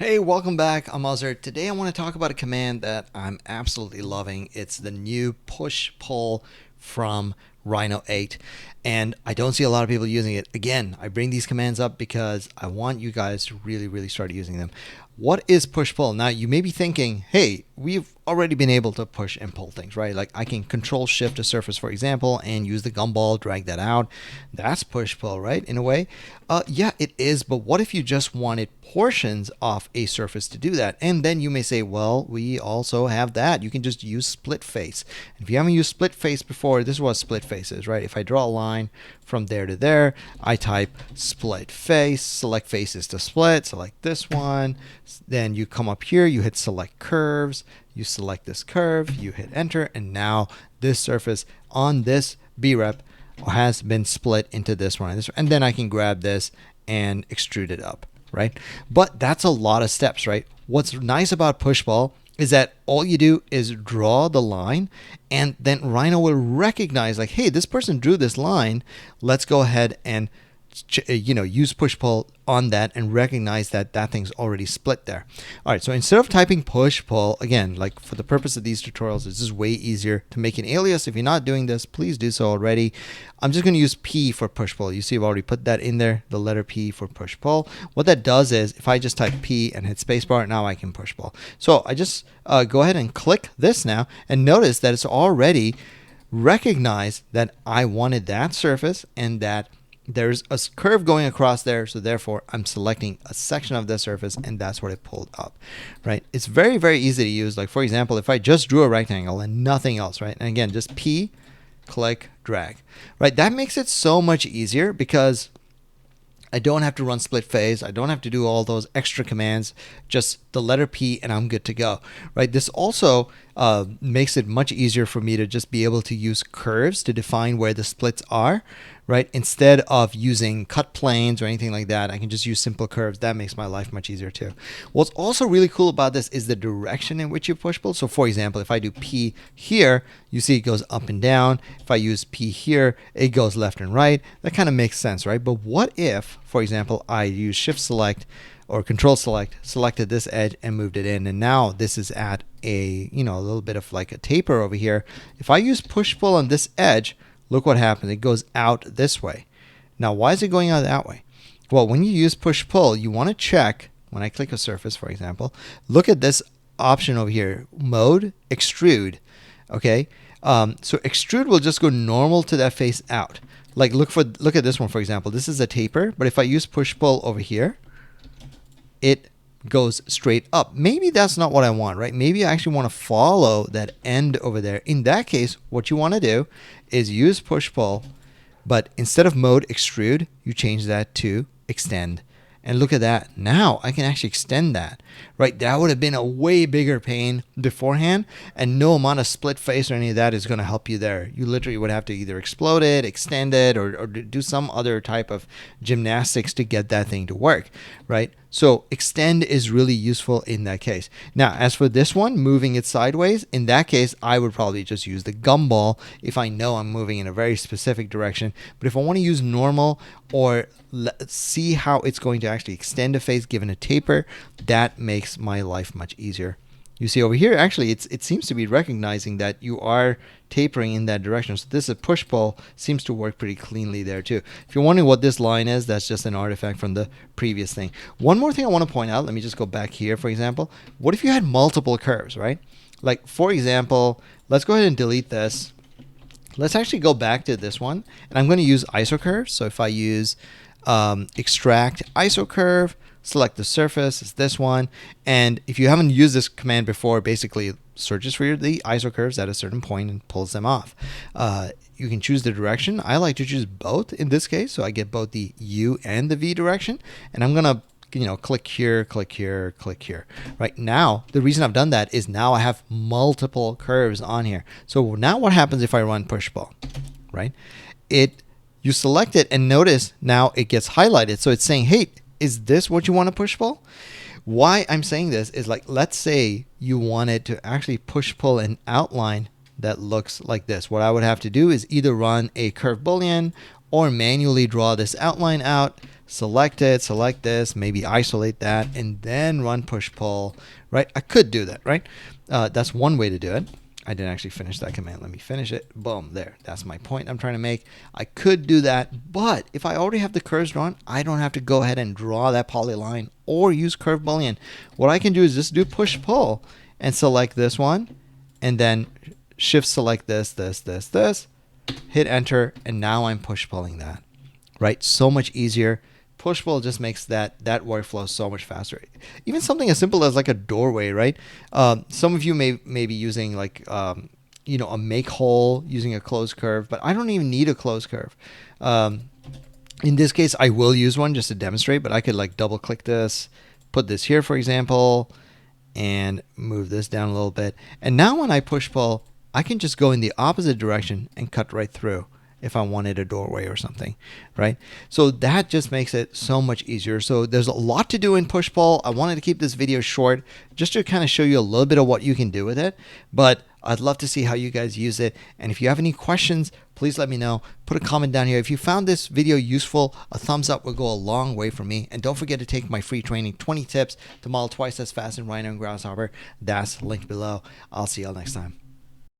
Hey, welcome back. I'm Uzzer. Today I want to talk about a command that I'm absolutely loving. It's the new push-pull from Rhino 8. And I don't see a lot of people using it. Again, I bring these commands up because I want you guys to really start using them. What is push-pull? Now, you may be thinking, hey, we've already been able to push and pull things, right? Like I can control shift a surface, for example, and use the gumball, drag that out. That's push-pull, right? In a way. Yeah, it is. But what if you just wanted portions of a surface to do that? And then you may say, well, we also have that. You can just use SplitFace. If you haven't used SplitFace before, this is what SplitFace is, right? If I draw a line from there to there, I type SplitFace, select faces to split, select this one. Then you come up here, you hit select curves, you select this curve, you hit enter, and now this surface on this B-rep has been split into this one and this one. And then I can grab this and extrude it up, right? But that's a lot of steps, right? What's nice about push-pull is that all you do is draw the line, and then Rhino will recognize like, hey, this person drew this line. Let's go ahead and use push-pull on that and recognize that that thing's already split there. All right, so instead of typing push-pull, again, like for the purpose of these tutorials, it's just way easier to make an alias. If you're not doing this, please do so already. I'm just going to use P for push-pull. You see I've already put that in there, the letter P for push-pull. What that does is if I just type P and hit spacebar, now I can push-pull. So I just go ahead and click this now, and notice that it's already recognized that I wanted that surface and that there's a curve going across there, so therefore I'm selecting a section of the surface, and that's what it pulled up, right? It's very easy to use. Like for example, if I just drew a rectangle and nothing else, right? And again, just P, click, drag, right? That makes it so much easier because I don't have to run SplitFace. I don't have to do all those extra commands, just the letter P and I'm good to go, right? This also makes it much easier for me to just be able to use curves to define where the splits are, right? Instead of using cut planes or anything like that, I can just use simple curves. That makes my life much easier too. What's also really cool about this is the direction in which you push-pull. So for example, if I do P here, you see it goes up and down. If I use P here, it goes left and right. That kind of makes sense, right? But what if, for example, I use shift select or control select, selected this edge and moved it in, and now this is at a little bit of like a taper over here. If I use push-pull on this edge, look what happens. It goes out this way. Now, why is it going out that way? Well, when you use push-pull, you want to check, when I click a surface, for example, look at this option over here, mode, extrude, okay? So extrude will just go normal to that face out. Like look at this one, for example. This is a taper, but if I use push-pull over here, it goes straight up. Maybe that's not what I want, right? Maybe I actually want to follow that end over there. In that case, what you want to do is use push-pull, but instead of mode extrude, you change that to extend. And look at that. Now I can actually extend that, right? That would have been a way bigger pain beforehand, and no amount of SplitFace or any of that is going to help you there. You literally would have to either explode it, extend it, or do some other type of gymnastics to get that thing to work, right? So extend is really useful in that case. Now, as for this one, moving it sideways, in that case, I would probably just use the gumball if I know I'm moving in a very specific direction. But if I want to use normal or see how it's going to actually extend a face given a taper, that makes my life much easier. You see over here, actually, it seems to be recognizing that you are tapering in that direction. So this push-pull seems to work pretty cleanly there too. If you're wondering what this line is, that's just an artifact from the previous thing. One more thing I want to point out, let me just go back here, for example. What if you had multiple curves, right? Like, for example, let's go ahead and delete this. Let's actually go back to this one, and I'm going to use isocurve. So if I use extract isocurve, select the surface, it's this one, and if you haven't used this command before, basically it searches for the isocurves at a certain point and pulls them off. You can choose the direction. I like to choose both in this case, so I get both the U and the V direction, and I'm gonna click here, click here, click here. Right now, the reason I've done that is now I have multiple curves on here. So now what happens if I run push-pull, right? You select it, and notice now it gets highlighted. So it's saying, hey, is this what you want to push-pull? Why I'm saying this is, like, let's say you wanted to actually push-pull an outline that looks like this. What I would have to do is either run a curve boolean or manually draw this outline out, select it, select this, maybe isolate that, and then run push-pull, right? I could do that, right? That's one way to do it. I didn't actually finish that command. Let me finish it. Boom, there. That's my point I'm trying to make. I could do that, but if I already have the curves drawn, I don't have to go ahead and draw that polyline or use curve boolean. What I can do is just do push-pull and select this one, and then shift select this, hit enter, and now I'm push-pulling that, right? So much easier. Push-pull just makes that workflow so much faster. Even something as simple as like a doorway, right? Some of you may be using like you know, a make hole using a closed curve, but I don't even need a closed curve. In this case, I will use one just to demonstrate, but I could like double click this, put this here, for example, and move this down a little bit. And now when I push-pull, I can just go in the opposite direction and cut right through if I wanted a doorway or something, right? So that just makes it so much easier. So there's a lot to do in push-pull. I wanted to keep this video short just to kind of show you a little bit of what you can do with it, but I'd love to see how you guys use it. And if you have any questions, please let me know. Put a comment down here. If you found this video useful, a thumbs up will go a long way for me. And don't forget to take my free training, 20 tips to model twice as fast in Rhino and Grasshopper. That's linked below. I'll see y'all next time.